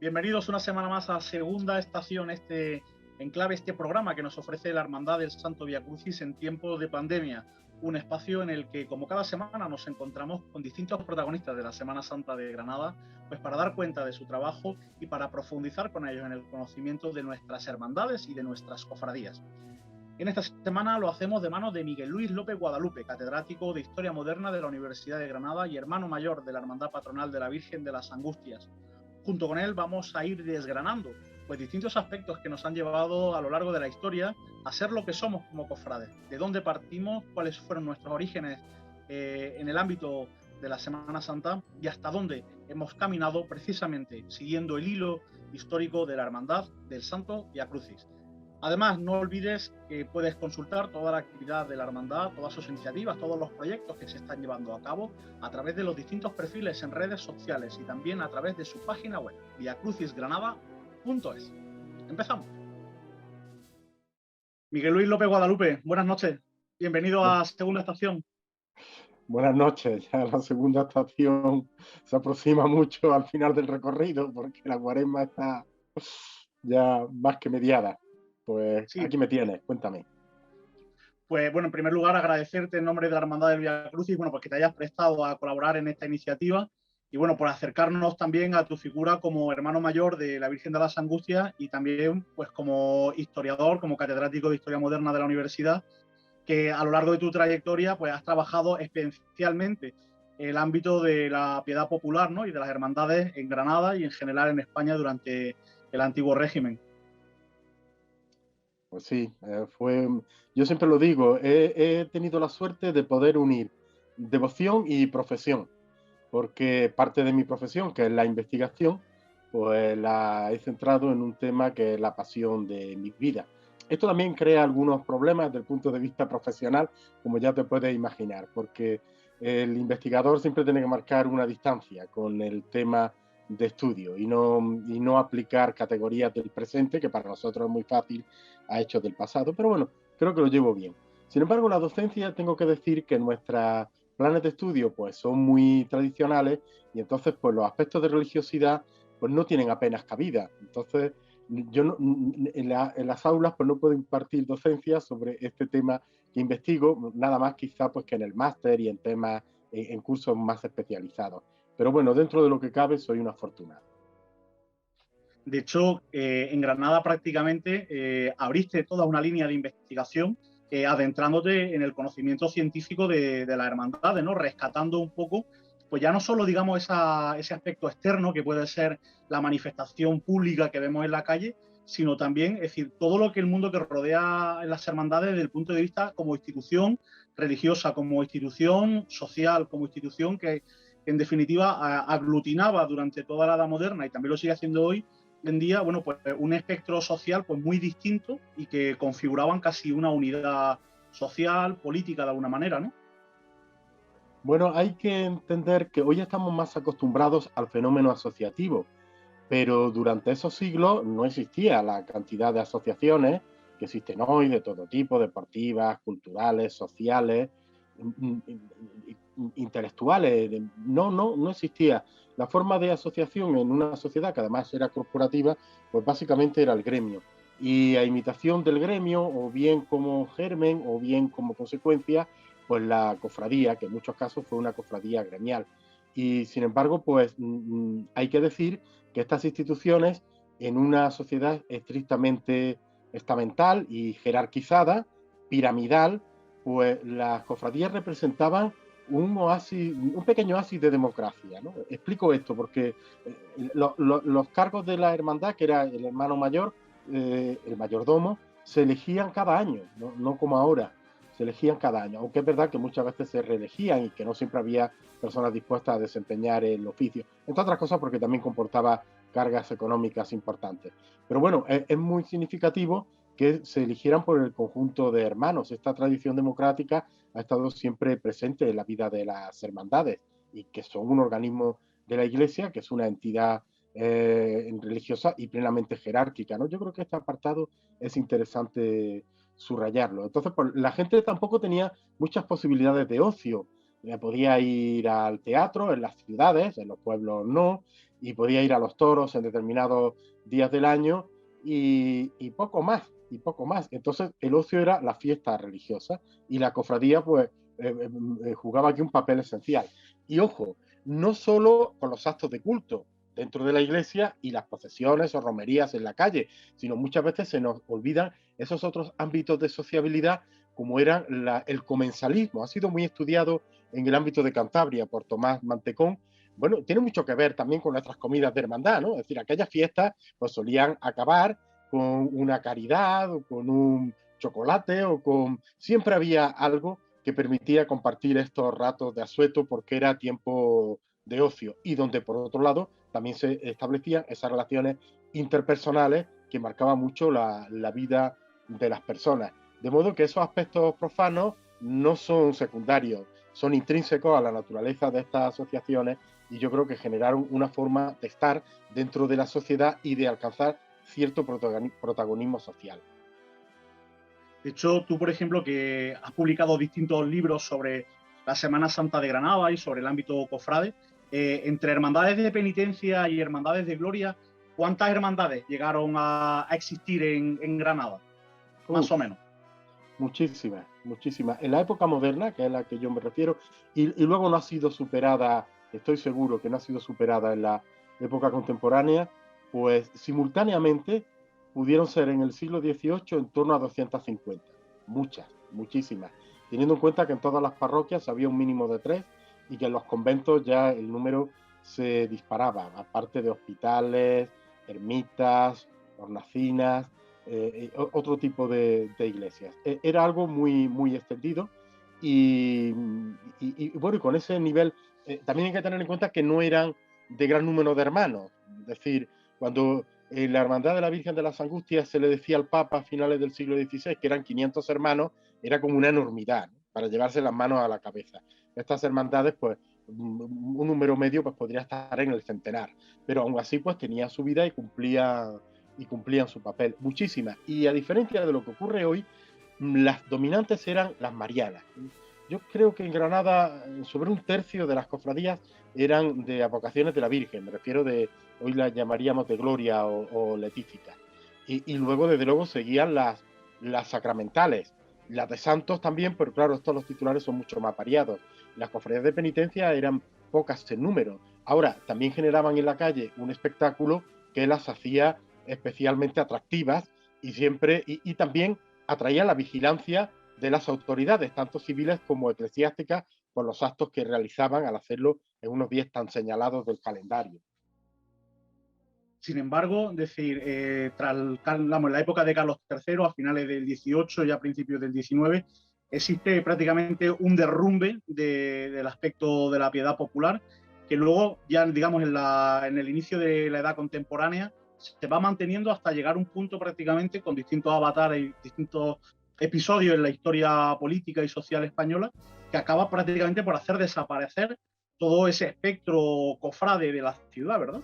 Bienvenidos una semana más a Segunda Estación, enclave, este programa que nos ofrece la Hermandad del Santo Vía Crucis en tiempos de pandemia. Un espacio en el que, como cada semana, nos encontramos con distintos protagonistas de la Semana Santa de Granada, pues para dar cuenta de su trabajo y para profundizar con ellos en el conocimiento de nuestras hermandades y de nuestras cofradías. En esta semana lo hacemos de manos de Miguel Luis López Guadalupe, catedrático de Historia Moderna de la Universidad de Granada y hermano mayor de la Hermandad Patronal de la Virgen de las Angustias. Junto con él vamos a ir desgranando pues distintos aspectos que nos han llevado a lo largo de la historia a ser lo que somos como cofrades, de dónde partimos, cuáles fueron nuestros orígenes en el ámbito de la Semana Santa y hasta dónde hemos caminado precisamente siguiendo el hilo histórico de la Hermandad del Santo Vía Crucis. Además, no olvides que puedes consultar toda la actividad de la Hermandad, todas sus iniciativas, todos los proyectos que se están llevando a cabo a través de los distintos perfiles en redes sociales y también a través de su página web, viacrucisgranada.es. Empezamos. Miguel Luis López Guadalupe, buenas noches. Bienvenido a Segunda Estación. Buenas noches. Ya la segunda estación se aproxima mucho al final del recorrido porque la cuaresma está ya más que mediada. Pues sí. Aquí me tienes, cuéntame. Pues bueno, en primer lugar agradecerte en nombre de la Hermandad del Vía Crucis, bueno, pues que te hayas prestado a colaborar en esta iniciativa y bueno, por acercarnos también a tu figura como hermano mayor de la Virgen de las Angustias y también pues como historiador, como catedrático de Historia Moderna de la Universidad, que a lo largo de tu trayectoria pues has trabajado especialmente el ámbito de la piedad popular, ¿no? Y de las hermandades en Granada y en general en España durante el antiguo régimen. Pues sí, yo siempre lo digo, he tenido la suerte de poder unir devoción y profesión, porque parte de mi profesión, que es la investigación, pues la he centrado en un tema que es la pasión de mi vida. Esto también crea algunos problemas desde el punto de vista profesional, como ya te puedes imaginar, porque el investigador siempre tiene que marcar una distancia con el tema de estudio y no aplicar categorías del presente, que para nosotros es muy fácil, a hechos del pasado, pero bueno, creo que lo llevo bien. Sin embargo, la docencia, tengo que decir que nuestros planes de estudio pues son muy tradicionales y entonces pues los aspectos de religiosidad pues no tienen apenas cabida. Entonces, yo en las aulas pues no puedo impartir docencia sobre este tema que investigo, nada más quizá pues que en el máster y en temas, en cursos más especializados. Pero bueno, dentro de lo que cabe, soy un afortunado. De hecho, en Granada prácticamente abriste toda una línea de investigación adentrándote en el conocimiento científico de las hermandades, ¿no? Rescatando un poco, pues ya no solo, digamos, ese aspecto externo que puede ser la manifestación pública que vemos en la calle, sino también, es decir, todo lo que el mundo que rodea en las hermandades desde el punto de vista como institución religiosa, como institución social, como institución que en definitiva aglutinaba durante toda la Edad Moderna y también lo sigue haciendo hoy en día, bueno, pues un espectro social pues muy distinto y que configuraban casi una unidad social, política de alguna manera, ¿no? Bueno, hay que entender que hoy estamos más acostumbrados al fenómeno asociativo, pero durante esos siglos no existía la cantidad de asociaciones que existen hoy, de todo tipo, deportivas, culturales, sociales, intelectuales. No existía. La forma de asociación en una sociedad, que además era corporativa, pues básicamente era el gremio. Y a imitación del gremio, o bien como germen, o bien como consecuencia, pues la cofradía, que en muchos casos fue una cofradía gremial. Y sin embargo, pues hay que decir que estas instituciones, en una sociedad estrictamente estamental y jerarquizada, piramidal, pues las cofradías representaban un oasis, un pequeño oasis de democracia, ¿no? Explico esto porque los cargos de la hermandad, que era el hermano mayor, el mayordomo, se elegían cada año, no como ahora, se elegían cada año, aunque es verdad que muchas veces se reelegían y que no siempre había personas dispuestas a desempeñar el oficio, entre otras cosas porque también comportaba cargas económicas importantes. Pero bueno, es muy significativo que se eligieran por el conjunto de hermanos. Esta tradición democrática ha estado siempre presente en la vida de las hermandades y que son un organismo de la Iglesia, que es una entidad religiosa y plenamente jerárquica, ¿no? Yo creo que este apartado es interesante subrayarlo. Entonces, pues, la gente tampoco tenía muchas posibilidades de ocio. Podía ir al teatro en las ciudades, en los pueblos no, y podía ir a los toros en determinados días del año y poco más, y poco más. Entonces el ocio era la fiesta religiosa y la cofradía pues jugaba aquí un papel esencial. Y ojo, no solo con los actos de culto dentro de la iglesia y las procesiones o romerías en la calle, sino muchas veces se nos olvidan esos otros ámbitos de sociabilidad como era el comensalismo. Ha sido muy estudiado en el ámbito de Cantabria por Tomás Mantecón. Bueno, tiene mucho que ver también con nuestras comidas de hermandad, ¿no? Es decir, aquellas fiestas pues solían acabar con una caridad o con un chocolate o con... Siempre había algo que permitía compartir estos ratos de asueto porque era tiempo de ocio y donde por otro lado también se establecían esas relaciones interpersonales que marcaban mucho la vida de las personas. De modo que esos aspectos profanos no son secundarios, son intrínsecos a la naturaleza de estas asociaciones y yo creo que generaron una forma de estar dentro de la sociedad y de alcanzar cierto protagonismo social. De hecho, tú, por ejemplo, que has publicado distintos libros sobre la Semana Santa de Granada y sobre el ámbito cofrade, entre hermandades de penitencia y hermandades de gloria, ¿cuántas hermandades llegaron a existir en Granada? Más o menos. Muchísimas, muchísimas. En la época moderna, que es a la que yo me refiero, y luego no ha sido superada, estoy seguro que no ha sido superada en la época contemporánea, pues simultáneamente pudieron ser en el siglo XVIII en torno a 250. Muchas, muchísimas. Teniendo en cuenta que en todas las parroquias había un mínimo de 3 y que en los conventos ya el número se disparaba, aparte de hospitales, ermitas, hornacinas, otro tipo de iglesias. Era algo muy, muy extendido y bueno, y con ese nivel también hay que tener en cuenta que no eran de gran número de hermanos. Es decir, cuando en la Hermandad de la Virgen de las Angustias se le decía al Papa a finales del siglo XVI que eran 500 hermanos, era como una enormidad, ¿no? Para llevarse las manos a la cabeza. Estas hermandades, pues, un número medio pues podría estar en el centenar, pero aún así pues tenía su vida y cumplían su papel, muchísimas. Y a diferencia de lo que ocurre hoy, las dominantes eran las marianas. Yo creo que en Granada sobre un tercio de las cofradías eran de advocaciones de la Virgen, me refiero de, hoy las llamaríamos de gloria o letíficas. Y luego, desde luego, seguían las sacramentales, las de santos también, pero claro, estos los titulares son mucho más variados. Las cofradías de penitencia eran pocas en número. Ahora, también generaban en la calle un espectáculo que las hacía especialmente atractivas y siempre y también atraía la vigilancia de las autoridades, tanto civiles como eclesiásticas, por los actos que realizaban al hacerlo en unos días tan señalados del calendario. Sin embargo, decir, tras la época de Carlos III, a finales del XVIII y a principios del XIX, existe prácticamente un derrumbe del aspecto de la piedad popular, que luego, ya digamos, en el inicio de la edad contemporánea, se va manteniendo hasta llegar a un punto prácticamente con distintos avatares y distintos episodios en la historia política y social española, que acaba prácticamente por hacer desaparecer todo ese espectro cofrade de la ciudad, ¿verdad?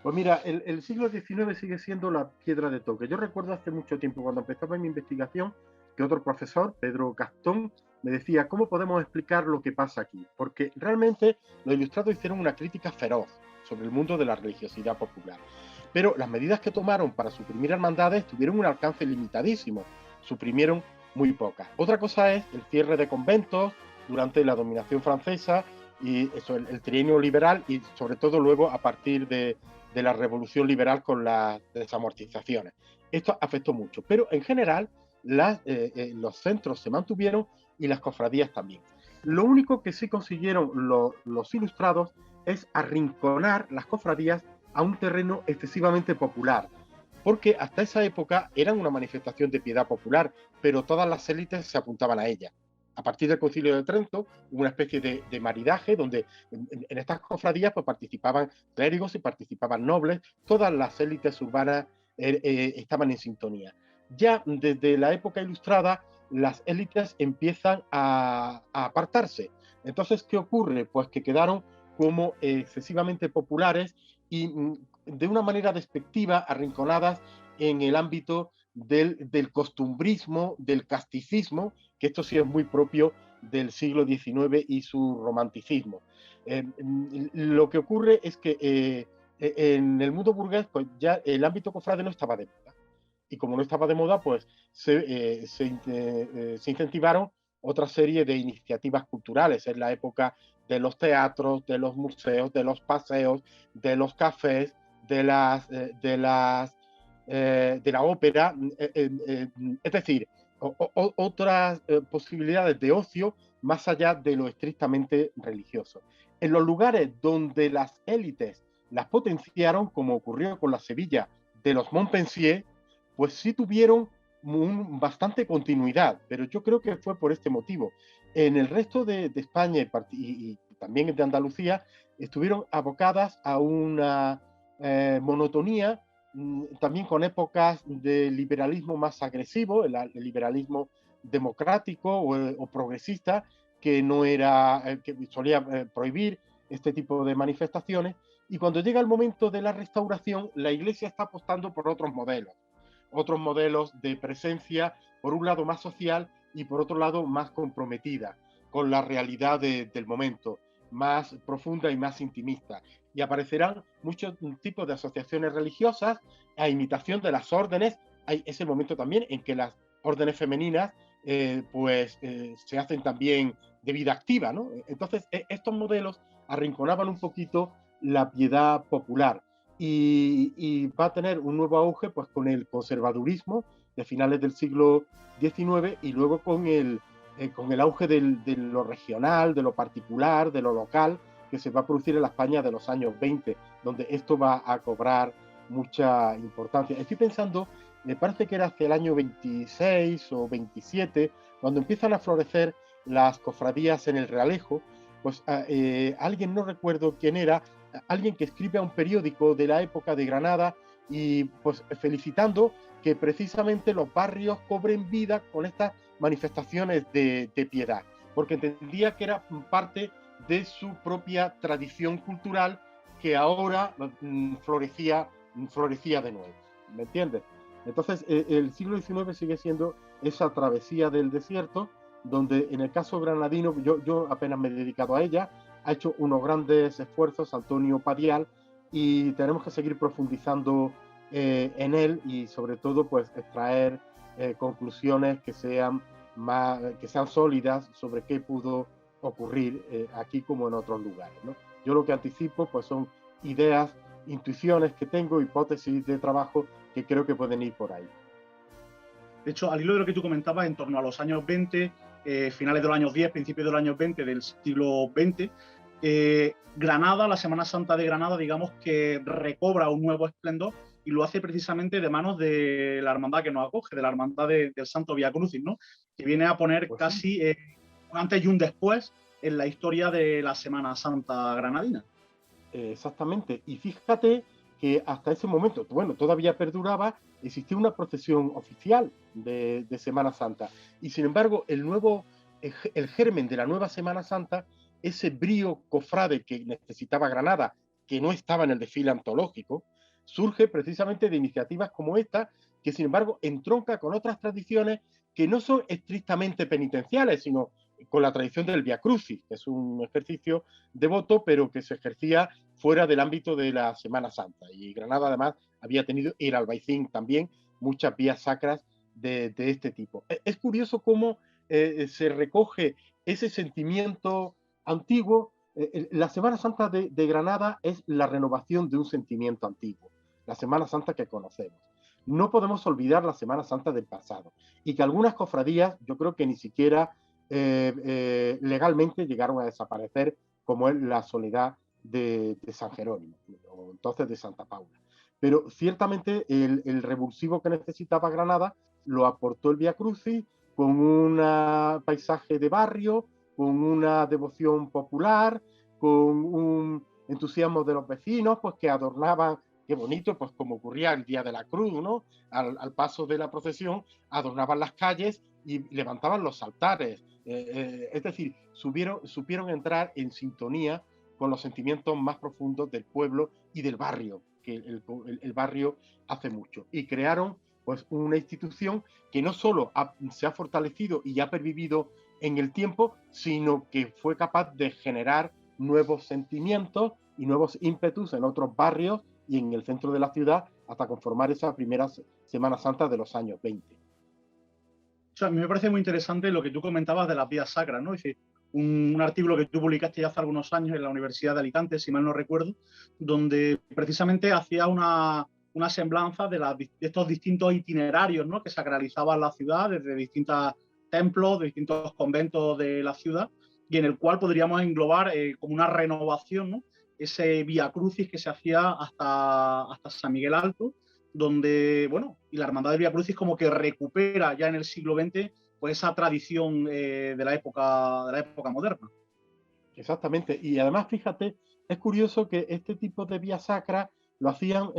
Pues mira, el siglo XIX sigue siendo la piedra de toque. Yo recuerdo hace mucho tiempo, cuando empezaba mi investigación, que otro profesor, Pedro Gastón, me decía, ¿cómo podemos explicar lo que pasa aquí? Porque realmente los ilustrados hicieron una crítica feroz sobre el mundo de la religiosidad popular. Pero las medidas que tomaron para suprimir hermandades tuvieron un alcance limitadísimo. Suprimieron muy pocas. Otra cosa es el cierre de conventos durante la dominación francesa y eso, el trienio liberal y sobre todo luego a partir de la revolución liberal con las desamortizaciones. Esto afectó mucho, pero en general los centros se mantuvieron y las cofradías también. Lo único que sí consiguieron los ilustrados es arrinconar las cofradías a un terreno excesivamente popular, porque hasta esa época eran una manifestación de piedad popular, pero todas las élites se apuntaban a ella. A partir del Concilio de Trento hubo una especie de maridaje donde en estas cofradías pues, participaban clérigos y participaban nobles, todas las élites urbanas estaban en sintonía. Ya desde la época ilustrada las élites empiezan a apartarse. Entonces, ¿qué ocurre? Pues que quedaron como excesivamente populares y de una manera despectiva, arrinconadas en el ámbito del costumbrismo, del casticismo, que esto sí es muy propio del siglo XIX y su romanticismo. Lo que ocurre es que en el mundo burgués, pues ya el ámbito cofrade no estaba de moda. Y como no estaba de moda, pues se incentivaron otra serie de iniciativas culturales. En la época de los teatros, de los museos, de los paseos, de los cafés, de la ópera, es decir, otras posibilidades de ocio más allá de lo estrictamente religioso. En los lugares donde las élites las potenciaron, como ocurrió con la Sevilla de los Montpensier, pues sí tuvieron bastante continuidad, pero yo creo que fue por este motivo. En el resto de España y también de Andalucía estuvieron abocadas a una monotonía, también con épocas de liberalismo más agresivo, el liberalismo democrático o progresista, que no era, que solía prohibir este tipo de manifestaciones. Y cuando llega el momento de la restauración, la Iglesia está apostando por otros modelos de presencia, por un lado más social y por otro lado más comprometida con la realidad del momento, más profunda y más intimista. Y aparecerán muchos tipos de asociaciones religiosas a imitación de las órdenes. Hay ese momento también en que las órdenes femeninas se hacen también de vida activa, ¿no? Entonces, estos modelos arrinconaban un poquito la piedad popular y va a tener un nuevo auge pues con el conservadurismo de finales del siglo XIX y luego con el auge de lo regional, de lo particular, de lo local, que se va a producir en la España de los años 20, donde esto va a cobrar mucha importancia. Estoy pensando, me parece que era hacia el año 26 o 27, cuando empiezan a florecer las cofradías en el Realejo, pues alguien, no recuerdo quién era, alguien que escribe a un periódico de la época de Granada y pues felicitando que precisamente los barrios cobren vida con estas manifestaciones de piedad, porque entendía que era parte de su propia tradición cultural que ahora florecía de nuevo. ¿Me entiendes? Entonces, el siglo XIX sigue siendo esa travesía del desierto, donde en el caso granadino, yo apenas me he dedicado a ella, ha hecho unos grandes esfuerzos Antonio Padial y tenemos que seguir profundizando en él y sobre todo pues extraer conclusiones que sean sólidas sobre qué pudo ocurrir aquí como en otros lugares, ¿no? Yo lo que anticipo pues son ideas, intuiciones que tengo, hipótesis de trabajo que creo que pueden ir por ahí. De hecho, al hilo de lo que tú comentabas, en torno a los años 20, finales de los años 10, principios de los años 20 del siglo XX, Granada, la Semana Santa de Granada, digamos que recobra un nuevo esplendor y lo hace precisamente de manos de la hermandad que nos acoge, de la hermandad del Santo Vía Crucis, ¿no? Que viene a poner pues casi un antes y un después en la historia de la Semana Santa granadina. Exactamente. Y fíjate que hasta ese momento, bueno, todavía perduraba, existía una procesión oficial de Semana Santa. Y sin embargo, el germen de la nueva Semana Santa, ese brío cofrade que necesitaba Granada, que no estaba en el desfile antológico, surge precisamente de iniciativas como esta, que sin embargo entronca con otras tradiciones que no son estrictamente penitenciales, sino con la tradición del Via Crucis, que es un ejercicio devoto, pero que se ejercía fuera del ámbito de la Semana Santa. Y Granada además había tenido, y el Albaicín también, muchas vías sacras de este tipo. Es curioso cómo se recoge ese sentimiento antiguo. La Semana Santa de Granada es la renovación de un sentimiento antiguo, la Semana Santa que conocemos. No podemos olvidar la Semana Santa del pasado y que algunas cofradías, yo creo que ni siquiera legalmente llegaron a desaparecer, como es la Soledad de San Jerónimo, o entonces de Santa Paula. Pero ciertamente el revulsivo que necesitaba Granada lo aportó el Via Crucis con un paisaje de barrio, con una devoción popular, con un entusiasmo de los vecinos, pues que adornaban, qué bonito, pues como ocurría el Día de la Cruz, ¿no? Al paso de la procesión, adornaban las calles y levantaban los altares. Es decir, supieron entrar en sintonía con los sentimientos más profundos del pueblo y del barrio, que el barrio hace mucho. Y crearon pues una institución que no solo se ha fortalecido y ha pervivido en el tiempo, sino que fue capaz de generar nuevos sentimientos y nuevos ímpetus en otros barrios y en el centro de la ciudad hasta conformar esa primera Semana Santa de los años 20. O sea, a mí me parece muy interesante lo que tú comentabas de las vías sacras, ¿no? Es decir, un artículo que tú publicaste ya hace algunos años en la Universidad de Alicante, si mal no recuerdo, donde precisamente hacía una semblanza de estos distintos itinerarios, ¿no?, que sacralizaban la ciudad desde distintos templos, de distintos conventos de la ciudad, y en el cual podríamos englobar como una renovación, ¿no?, ese Vía Crucis que se hacía hasta San Miguel Alto, donde, bueno, y la Hermandad del Vía Crucis como que recupera ya en el siglo XX pues esa tradición de la época moderna. Exactamente. Y además, fíjate, es curioso que este tipo de vía sacra lo hacían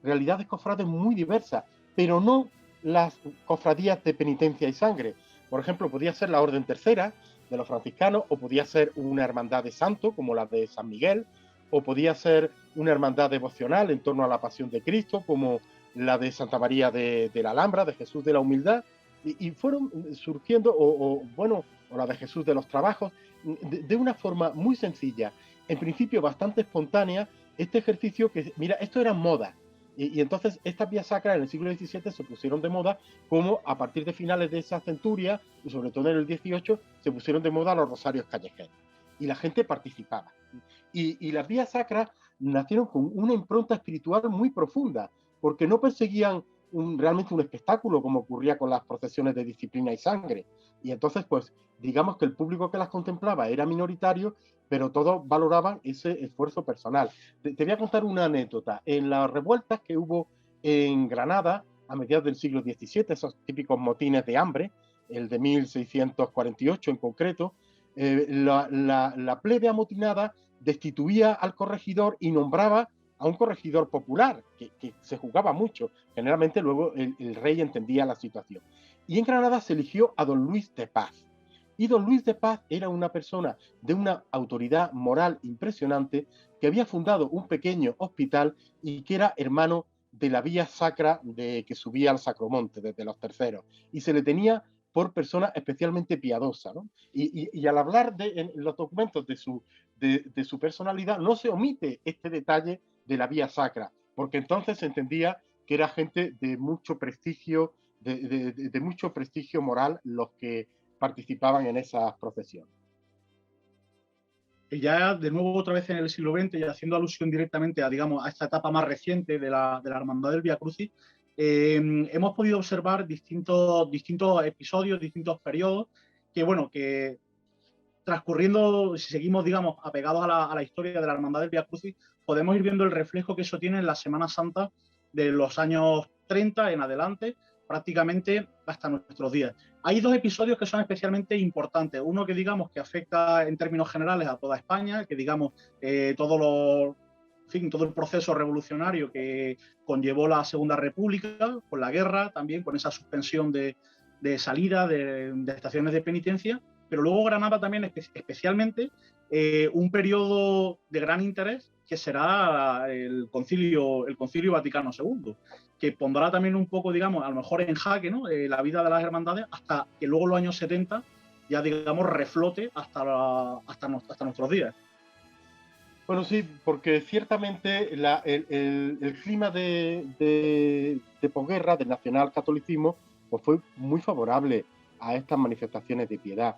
realidades cofrades muy diversas, pero no las cofradías de penitencia y sangre. Por ejemplo, podía ser la Orden Tercera de los franciscanos, o podía ser una hermandad de santo, como la de San Miguel, o podía ser una hermandad devocional en torno a la Pasión de Cristo, como la de Santa María de la Alhambra, de Jesús de la Humildad, y fueron surgiendo, o la de Jesús de los Trabajos, de una forma muy sencilla, en principio bastante espontánea, este ejercicio que, mira, esto era moda. Y entonces estas vías sacras en el siglo XVII se pusieron de moda, como a partir de finales de esa centuria, y sobre todo en el XVIII, se pusieron de moda los rosarios callejeros. Y la gente participaba. Y las vías sacras nacieron con una impronta espiritual muy profunda, porque no perseguían realmente un espectáculo como ocurría con las procesiones de disciplina y sangre. Y entonces, pues, digamos que el público que las contemplaba era minoritario, pero todos valoraban ese esfuerzo personal. Te voy a contar una anécdota. En las revueltas que hubo en Granada a mediados del siglo XVII, esos típicos motines de hambre, el de 1648 en concreto, la plebe amotinada destituía al corregidor y nombraba a un corregidor popular, que se jugaba mucho. Generalmente luego el rey entendía la situación. Y en Granada se eligió a don Luis de Paz. Y don Luis de Paz era una persona de una autoridad moral impresionante, que había fundado un pequeño hospital y que era hermano de la vía sacra que subía al Sacromonte desde los terceros. Y se le tenía por persona especialmente piadosa, ¿no? Y al hablar en los documentos de su personalidad, no se omite este detalle de la vía sacra, porque entonces se entendía que era gente de mucho prestigio, de mucho prestigio moral los que participaban en esas procesiones. Y ya de nuevo otra vez en el siglo XX, y haciendo alusión directamente a, digamos, a esta etapa más reciente de la Hermandad del Vía Crucis, hemos podido observar distintos episodios, distintos periodos, que bueno, que transcurriendo, si seguimos, digamos, apegados a la historia de la Hermandad del Vía Crucis, podemos ir viendo el reflejo que eso tiene en la Semana Santa de los años 30 en adelante, prácticamente hasta nuestros días. Hay dos episodios que son especialmente importantes. Uno que digamos que afecta en términos generales a toda España, que digamos todo el proceso revolucionario que conllevó la Segunda República, con la guerra también, con esa suspensión de salida de estaciones de penitencia, pero luego Granada también especialmente un periodo de gran interés que será el Concilio Vaticano II, que pondrá también un poco, digamos, a lo mejor en jaque, ¿no?, la vida de las hermandades, hasta que luego los años 70 ya, digamos, reflote hasta nuestros días. Bueno, sí, porque ciertamente el clima de posguerra, del nacionalcatolicismo, pues fue muy favorable a estas manifestaciones de piedad.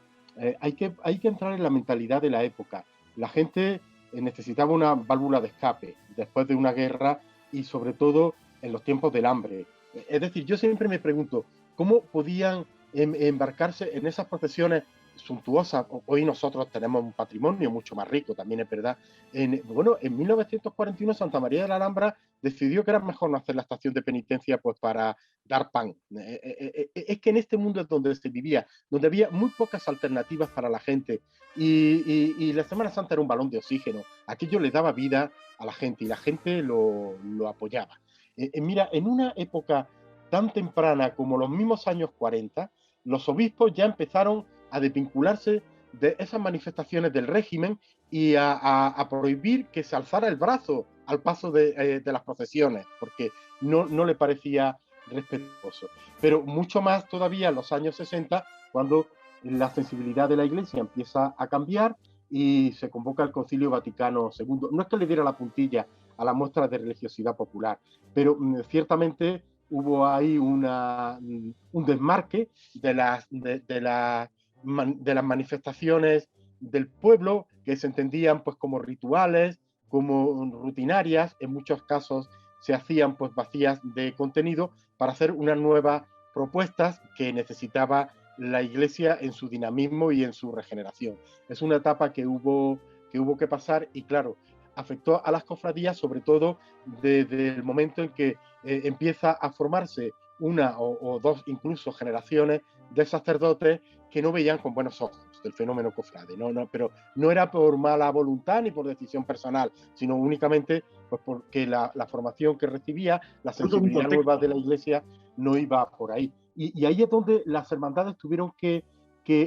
Hay que entrar en la mentalidad de la época. La gente necesitaba una válvula de escape después de una guerra y sobre todo en los tiempos del hambre. Es decir, yo siempre me pregunto, ¿cómo podían embarcarse en esas procesiones suntuosas? Hoy nosotros tenemos un patrimonio mucho más rico, también es verdad. En 1941 Santa María de la Alhambra decidió que era mejor no hacer la estación de penitencia pues para dar pan. Es que en este mundo es donde se vivía, donde había muy pocas alternativas para la gente y la Semana Santa era un balón de oxígeno. Aquello le daba vida a la gente y la gente lo apoyaba. Mira, en una época tan temprana como los mismos años 40, los obispos ya empezaron a desvincularse de esas manifestaciones del régimen y a prohibir que se alzara el brazo al paso de las procesiones, porque no le parecía respetuoso. Pero mucho más todavía en los años 60, cuando la sensibilidad de la Iglesia empieza a cambiar y se convoca el Concilio Vaticano II. No es que le diera la puntilla a la muestra de religiosidad popular, pero ciertamente hubo ahí un desmarque de las manifestaciones del pueblo, que se entendían pues como rituales, como rutinarias, en muchos casos se hacían pues vacías de contenido, para hacer unas nuevas propuestas que necesitaba la Iglesia en su dinamismo y en su regeneración. Es una etapa que hubo que pasar, y claro, afectó a las cofradías, sobre todo desde el momento en que empieza a formarse una o dos incluso generaciones de sacerdotes que no veían con buenos ojos el fenómeno cofrade, pero no era por mala voluntad ni por decisión personal, sino únicamente pues porque la formación que recibía, la sensibilidad nueva de la Iglesia no iba por ahí. Y ahí es donde las hermandades tuvieron que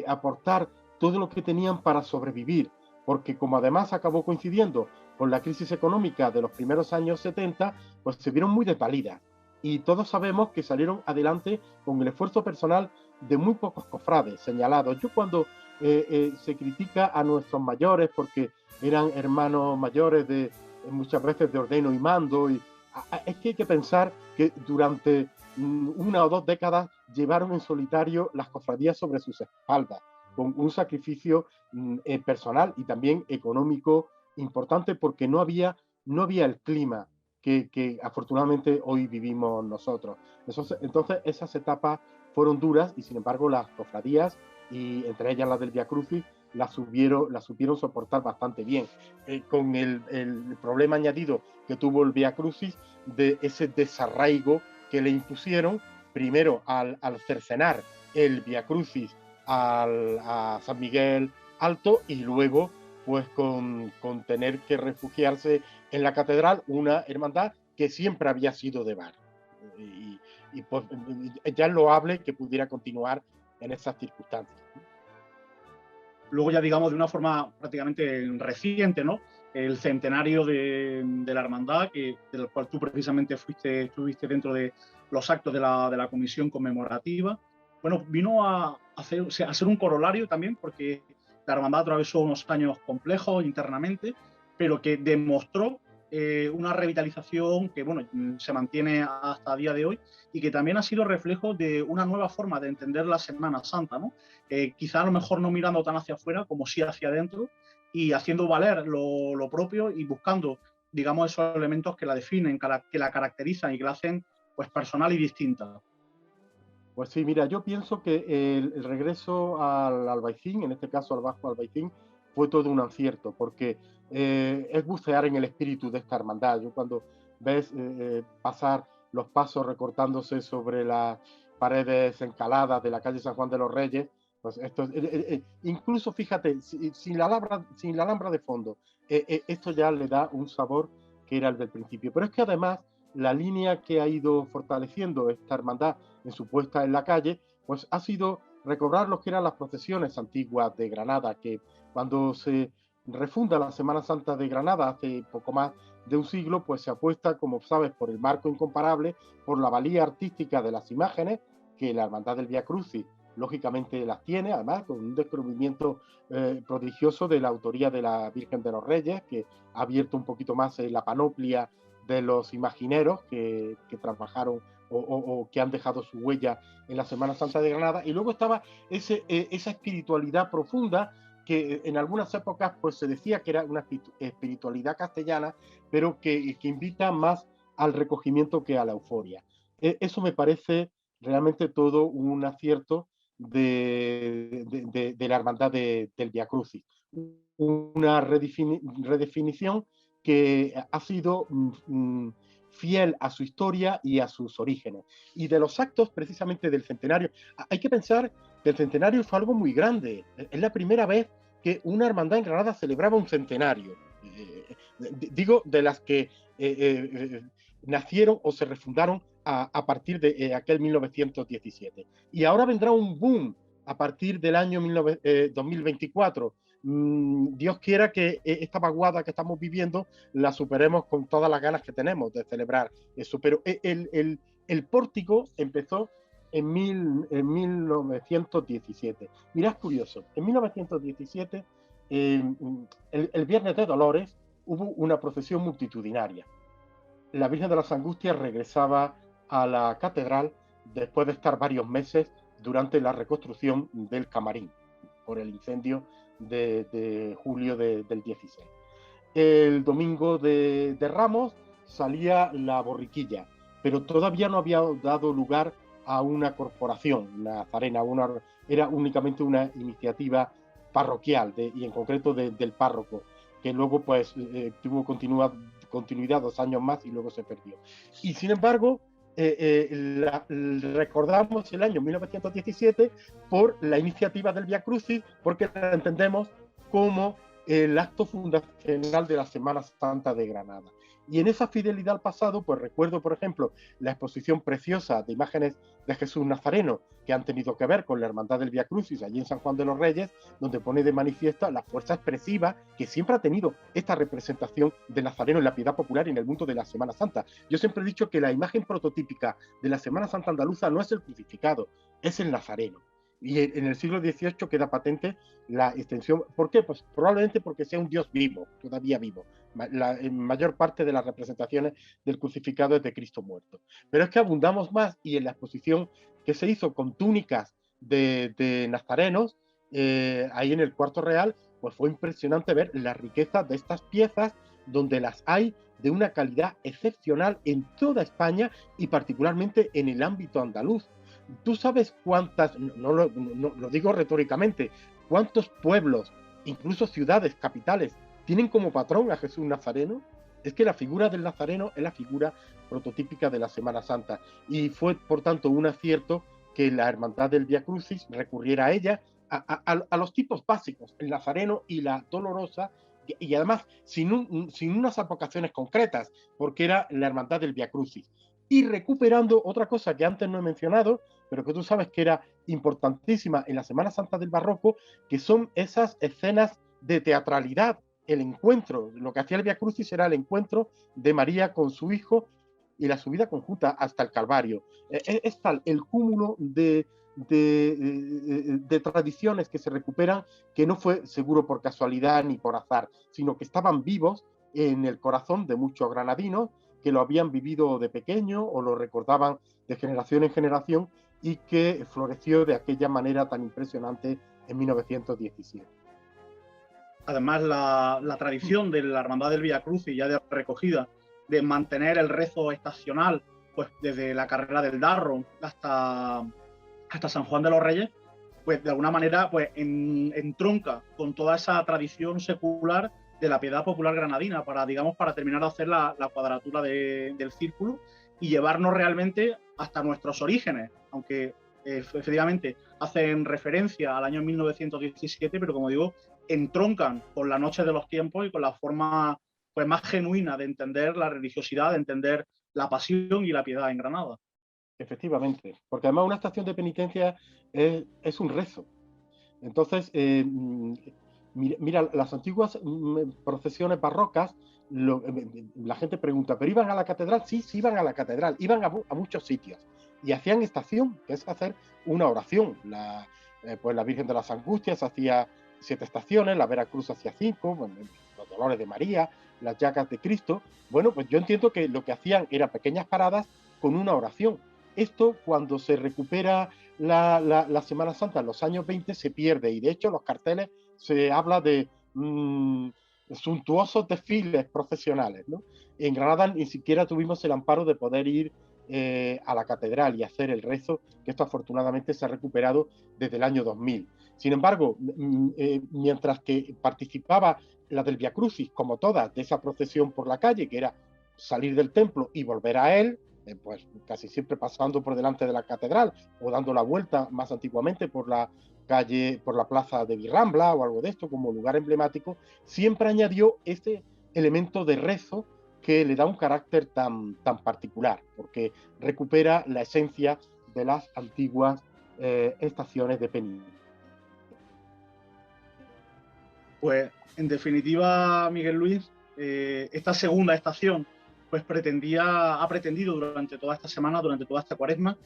aportar todo lo que tenían para sobrevivir, porque como además acabó coincidiendo con la crisis económica de los primeros años 70, pues se vieron muy desvalidas. Y todos sabemos que salieron adelante con el esfuerzo personal de muy pocos cofrades señalados. Yo cuando se critica a nuestros mayores porque eran hermanos mayores muchas veces de ordeno y mando, es que hay que pensar que durante una o dos décadas llevaron en solitario las cofradías sobre sus espaldas, con un sacrificio personal y también económico importante, porque no había el clima que afortunadamente hoy vivimos nosotros. Entonces esas etapas fueron duras, y sin embargo las cofradías, y entre ellas las del Vía Crucis, la supieron soportar bastante bien, con el problema añadido que tuvo el Vía Crucis de ese desarraigo que le impusieron, primero al cercenar el Vía Crucis a San Miguel Alto, y luego pues con tener que refugiarse en la catedral, una hermandad que siempre había sido de Bar. Y pues ya es loable que pudiera continuar en esas circunstancias. Luego ya, digamos, de una forma prácticamente reciente, ¿no? El centenario de la hermandad, del cual tú precisamente estuviste dentro de los actos de la comisión conmemorativa. Bueno, vino a ser un corolario también, porque la hermandad atravesó unos años complejos internamente, pero que demostró una revitalización que, bueno, se mantiene hasta el día de hoy, y que también ha sido reflejo de una nueva forma de entender la Semana Santa, ¿no? Quizá a lo mejor no mirando tan hacia afuera como sí hacia adentro, y haciendo valer lo propio, y buscando, digamos, esos elementos que la definen, que la caracterizan y que la hacen pues personal y distinta. Pues sí, mira, yo pienso que el regreso al Albaicín, en este caso al Bajo Albaicín, fue todo un acierto, porque es bucear en el espíritu de esta hermandad. Yo cuando ves pasar los pasos recortándose sobre las paredes encaladas de la calle San Juan de los Reyes, pues esto, incluso fíjate, sin la alhambra de fondo, esto ya le da un sabor que era el del principio. Pero es que además la línea que ha ido fortaleciendo esta hermandad en su puesta en la calle, pues ha sido recobrar lo que eran las procesiones antiguas de Granada, que cuando se refunda la Semana Santa de Granada hace poco más de un siglo, pues se apuesta, como sabes, por el marco incomparable, por la valía artística de las imágenes, que la Hermandad del Vía Crucis lógicamente las tiene, además con un descubrimiento prodigioso de la autoría de la Virgen de los Reyes, que ha abierto un poquito más la panoplia de los imagineros que trabajaron o que han dejado su huella en la Semana Santa de Granada. Y luego estaba esa espiritualidad profunda que en algunas épocas pues se decía que era una espiritualidad castellana, pero que invita más al recogimiento que a la euforia. Eso me parece realmente todo un acierto de la hermandad del Vía Crucis. Una redefinición que ha sido fiel a su historia y a sus orígenes. Y de los actos precisamente del centenario, hay que pensar que el centenario fue algo muy grande. Es la primera vez que una hermandad en Granada celebraba un centenario. Digo, de las que nacieron o se refundaron a partir de aquel 1917. Y ahora vendrá un boom a partir del año 2024. Dios quiera que esta vaguada que estamos viviendo la superemos con todas las ganas que tenemos de celebrar eso. Pero el pórtico empezó en 1917. Mirad, es curioso, en 1917, el Viernes de Dolores, hubo una procesión multitudinaria. La Virgen de las Angustias regresaba a la catedral después de estar varios meses durante la reconstrucción del camarín por el incendio de julio del 16. El domingo de Ramos salía la borriquilla, pero todavía no había dado lugar a una corporación nazarena, era únicamente una iniciativa parroquial y en concreto del párroco, que luego pues tuvo continuidad 2 años más y luego se perdió. Y sin embargo, recordamos el año 1917 por la iniciativa del Vía Crucis, porque la entendemos como el acto fundacional de la Semana Santa de Granada. Y en esa fidelidad al pasado, pues recuerdo, por ejemplo, la exposición preciosa de imágenes de Jesús Nazareno que han tenido que ver con la Hermandad del Vía Crucis allí en San Juan de los Reyes, donde pone de manifiesto la fuerza expresiva que siempre ha tenido esta representación de Nazareno en la piedad popular y en el mundo de la Semana Santa. Yo siempre he dicho que la imagen prototípica de la Semana Santa andaluza no es el crucificado, es el Nazareno. Y en el siglo XVIII queda patente la extensión. ¿Por qué? Pues probablemente porque sea un Dios vivo, todavía vivo. La mayor parte de las representaciones del crucificado es de Cristo muerto. Pero es que abundamos más, y en la exposición que se hizo con túnicas de nazarenos, ahí en el Cuarto Real, pues fue impresionante ver la riqueza de estas piezas, donde las hay de una calidad excepcional en toda España y particularmente en el ámbito andaluz. ¿Tú sabes cuántas, no lo digo retóricamente, cuántos pueblos, incluso ciudades, capitales, tienen como patrón a Jesús Nazareno? Es que la figura del Nazareno es la figura prototípica de la Semana Santa y fue, por tanto, un acierto que la Hermandad del Vía Crucis recurriera a ella, a los tipos básicos, el Nazareno y la Dolorosa, y además sin unas aplicaciones concretas, porque era la Hermandad del Vía Crucis. Y recuperando otra cosa que antes no he mencionado, pero que tú sabes que era importantísima en la Semana Santa del Barroco, que son esas escenas de teatralidad, el encuentro. Lo que hacía el Vía Crucis era el encuentro de María con su hijo y la subida conjunta hasta el Calvario. Es tal el cúmulo de tradiciones que se recuperan, que no fue seguro por casualidad ni por azar, sino que estaban vivos en el corazón de muchos granadinos que lo habían vivido de pequeño o lo recordaban de generación en generación y que floreció de aquella manera tan impresionante en 1917. Además, la tradición de la Hermandad del Vía Crucis, ya de recogida, de mantener el rezo estacional, pues desde la carrera del Darro hasta San Juan de los Reyes, pues de alguna manera pues entronca con toda esa tradición secular de la piedad popular granadina para terminar de hacer la cuadratura del círculo y llevarnos realmente hasta nuestros orígenes, aunque efectivamente hacen referencia al año 1917, pero como digo, entroncan con la noche de los tiempos y con la forma pues más genuina de entender la religiosidad, de entender la pasión y la piedad en Granada. Efectivamente, porque además una estación de penitencia es un rezo. Entonces, mira, las antiguas procesiones barrocas, la gente pregunta, ¿pero iban a la catedral? Sí, sí iban a la catedral, iban a muchos sitios y hacían estación, que es hacer una oración. Pues la Virgen de las Angustias hacía 7 estaciones, la Veracruz hacía 5, bueno, los Dolores de María, las Llagas de Cristo. Bueno, pues yo entiendo que lo que hacían eran pequeñas paradas con una oración. Esto, cuando se recupera la Semana Santa en los años 20, se pierde, y de hecho los carteles se habla de suntuosos desfiles profesionales, ¿no? En Granada ni siquiera tuvimos el amparo de poder ir a la catedral y hacer el rezo, que esto afortunadamente se ha recuperado desde el año 2000. Sin embargo, mientras que participaba la del Vía Crucis, como todas, de esa procesión por la calle, que era salir del templo y volver a él, pues casi siempre pasando por delante de la catedral o dando la vuelta más antiguamente por la calle, por la plaza de Virrambla o algo de esto como lugar emblemático, siempre añadió este elemento de rezo que le da un carácter tan particular, porque recupera la esencia de las antiguas estaciones de penitencia. Pues en definitiva, Miguel Luis, esta segunda estación pues ha pretendido durante toda esta semana, durante toda esta cuaresma,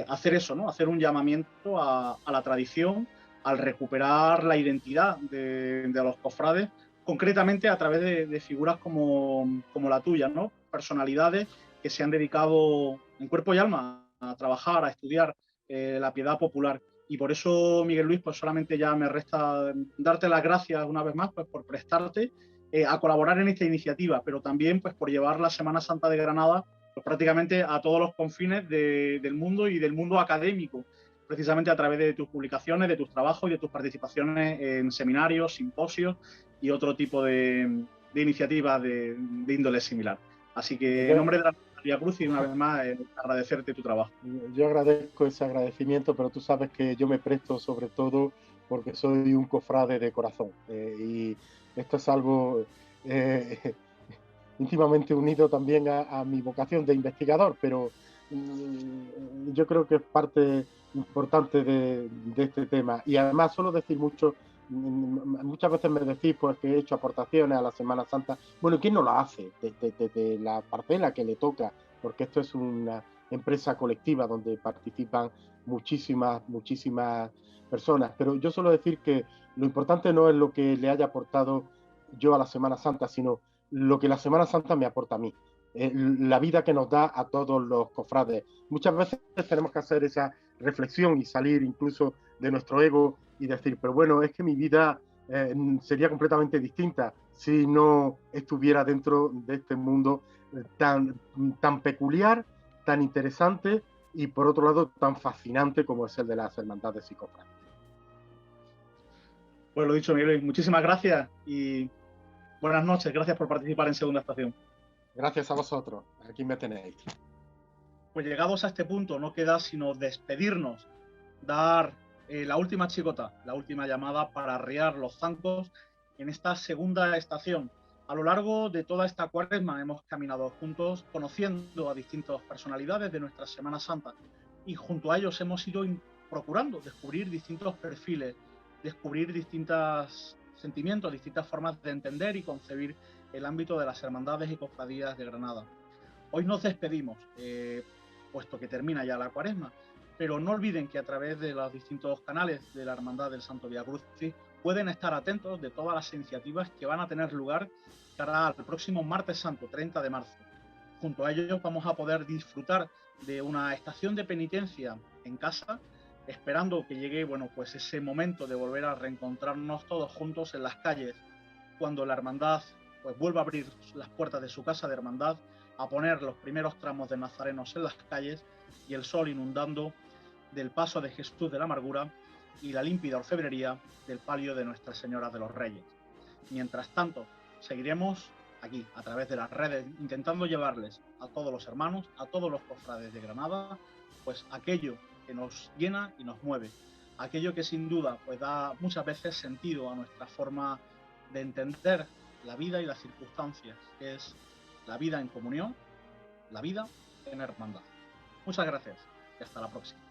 hacer eso, ¿no? Hacer un llamamiento a la tradición, al recuperar la identidad de los cofrades, concretamente a través de figuras como la tuya, ¿no? Personalidades que se han dedicado en cuerpo y alma a trabajar, a estudiar la piedad popular. Y por eso, Miguel Luis, pues solamente ya me resta darte las gracias una vez más, pues por prestarte a colaborar en esta iniciativa, pero también pues por llevar la Semana Santa de Granada pues, prácticamente a todos los confines del mundo y del mundo académico, precisamente a través de tus publicaciones, de tus trabajos y de tus participaciones en seminarios, simposios y otro tipo de iniciativas de índole similar. Así que en nombre de la Vía Cruz y una vez más agradecerte tu trabajo. Yo agradezco ese agradecimiento, pero tú sabes que yo me presto sobre todo porque soy un cofrade de corazón y esto es algo íntimamente unido también a mi vocación de investigador, pero yo creo que es parte importante de este tema. Y además suelo decir muchas veces me decís pues, que he hecho aportaciones a la Semana Santa. Bueno, ¿quién no la hace? De la parcela que le toca, porque esto es una empresa colectiva donde participan muchísimas personas. Pero yo suelo decir que lo importante no es lo que le haya aportado yo a la Semana Santa, sino lo que la Semana Santa me aporta a mí, la vida que nos da a todos los cofrades. Muchas veces tenemos que hacer esa reflexión y salir incluso de nuestro ego y decir, pero bueno, es que mi vida sería completamente distinta si no estuviera dentro de este mundo tan peculiar, tan interesante y por otro lado tan fascinante como es el de las hermandades y cofrades. Pues lo dicho, Miguel, muchísimas gracias y buenas noches. Gracias por participar en Segunda Estación. Gracias a vosotros. Aquí me tenéis. Pues llegados a este punto, no queda sino despedirnos, dar la última chicota, la última llamada para arriar los zancos en esta segunda estación. A lo largo de toda esta cuaresma hemos caminado juntos conociendo a distintas personalidades de nuestra Semana Santa y junto a ellos hemos ido procurando descubrir distintos perfiles, descubrir distintos sentimientos, distintas formas de entender y concebir el ámbito de las hermandades y cofradías de Granada. Hoy nos despedimos, puesto que termina ya la cuaresma, pero no olviden que a través de los distintos canales de la Hermandad del Santo Vía Crucis pueden estar atentos de todas las iniciativas que van a tener lugar cara al próximo martes santo, 30 de marzo. Junto a ellos vamos a poder disfrutar de una estación de penitencia en casa, esperando que llegue, bueno, pues ese momento de volver a reencontrarnos todos juntos en las calles, cuando la hermandad pues vuelva a abrir las puertas de su casa de hermandad, a poner los primeros tramos de nazarenos en las calles y el sol inundando del paso de Jesús de la Amargura y la límpida orfebrería del palio de Nuestra Señora de los Reyes. Mientras tanto, seguiremos aquí, a través de las redes, intentando llevarles a todos los hermanos, a todos los cofrades de Granada, pues aquello que nos llena y nos mueve, aquello que sin duda pues da muchas veces sentido a nuestra forma de entender la vida y las circunstancias, que es la vida en comunión, la vida en hermandad. Muchas gracias y hasta la próxima.